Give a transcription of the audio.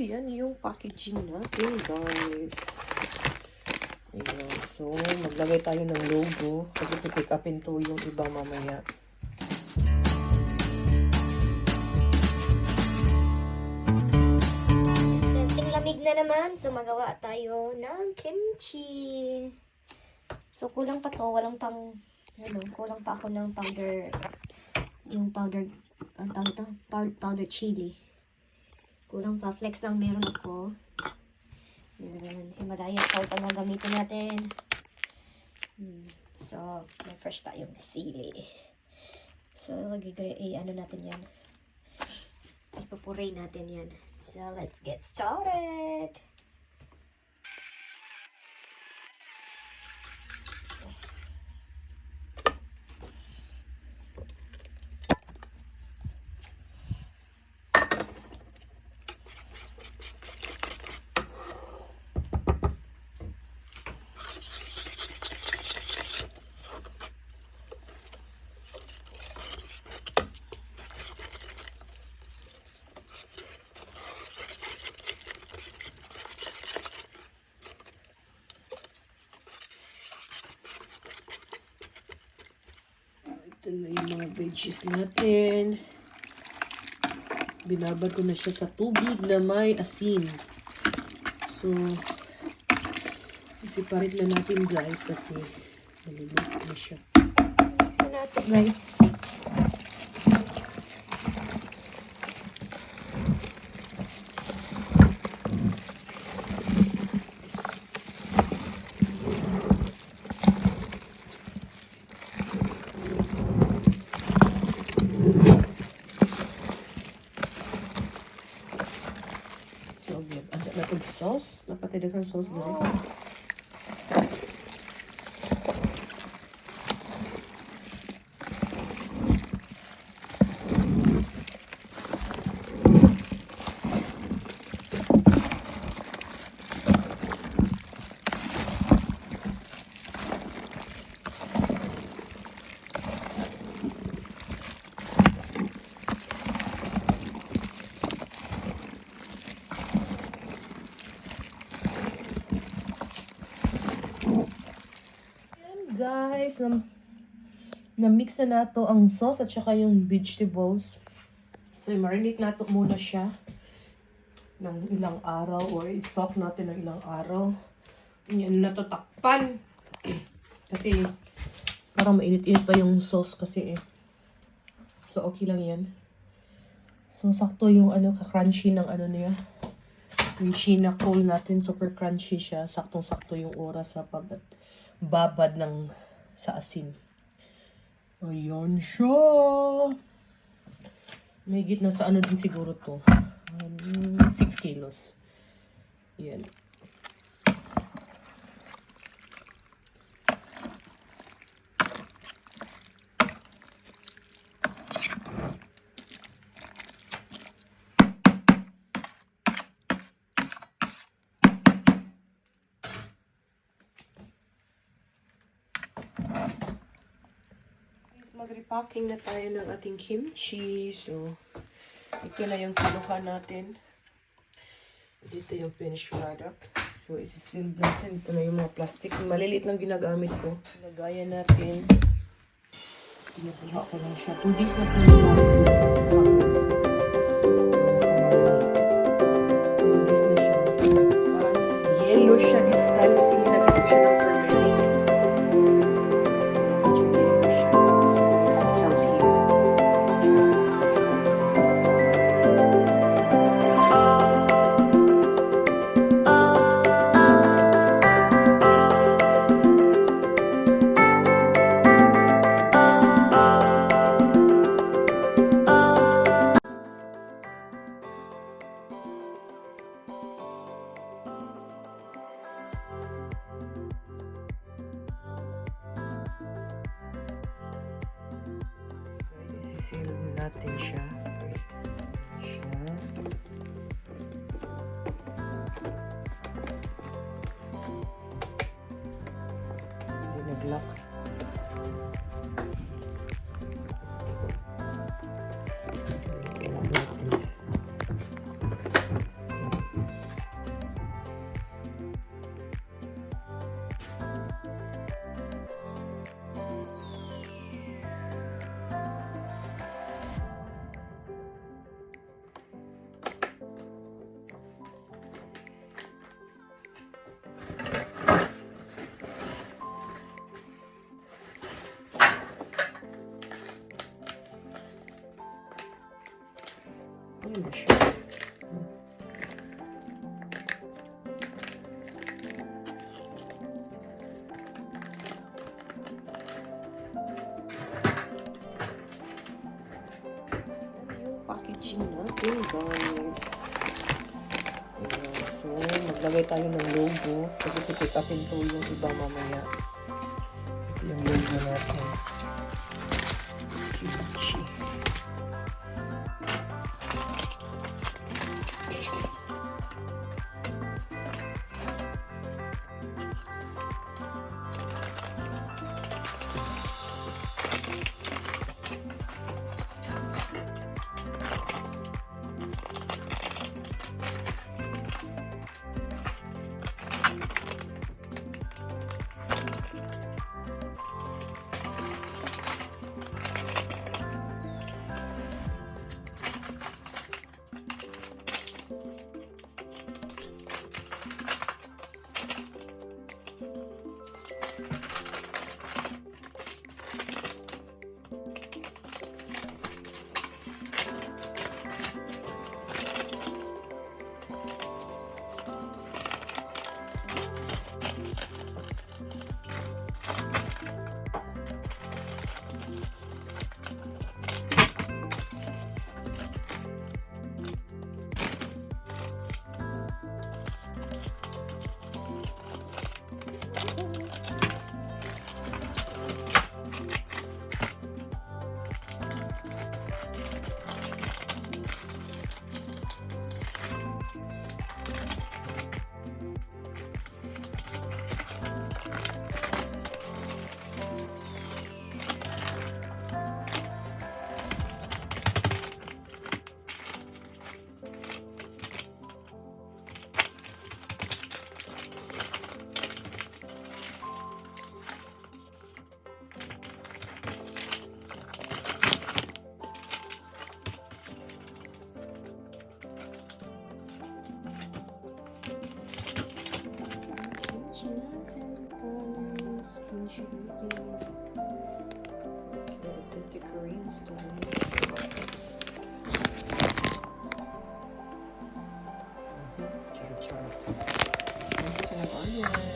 Yan yung packaging natin, guys. Ayan. So, maglagay tayo ng logo kasi pick upin to yung iba mamaya. Lamig na naman, so magawa tayo ng kimchi. So, kulang pa to. Walang pang, kulang pa ako ng powder. Yung powder, ang tawag ito? Powder chili. Kulang pa. Flex lang meron ako. Yan. Himalaya salt ang gagamitin natin. So, may fresh tayong sili. So, ano natin yan. Ipupuray natin yan. So, let's get started! Ito na yung mga veggies natin. Binabad ko na siya sa tubig na may asin. So, isiparit na natin, guys, kasi naluluto na siya. Mix na natin, guys. Napag sauce, napatidag ang sauce na rin. Guys, na-mix na nato ang sauce at saka yung vegetables. So, marinate nato muna siya ng ilang araw or i-soak natin ng ilang araw. Yan na to takpan. Kasi parang mainit-init pa yung sauce kasi eh. So, okay lang yan. So, sakto yung ka-crunchy ng niya. Yung Sheena Cole natin, super crunchy siya. Saktong-sakto yung oras sa babad ng sa asin. Ayan siya. May gitna sa din siguro to. 6 kilos. Ayan. Mag-repacking na tayo ng ating kimchi. So, ito na yung kinuha natin. Dito yung finished product. So, isisilb natin. Ito na yung mga plastic. Maliliit lang ginagamit ko. Lagayan natin. Pinakuha ko lang siya. 2 days na pinakuha. 2 days na siya. Parang yellow siya this time kasi nilagay ko siya ng turmeric. Isisilog natin siya. Wait. Siya. Hindi nag-lock. packaging natin, guys. Ayan. So, maglagay tayo ng logo kasi pipitapin to yung iba mamaya. Ito yung logo natin. Kimchi. Kimchi. Authentic Korean style. Char-char. Thank you sa nag-order.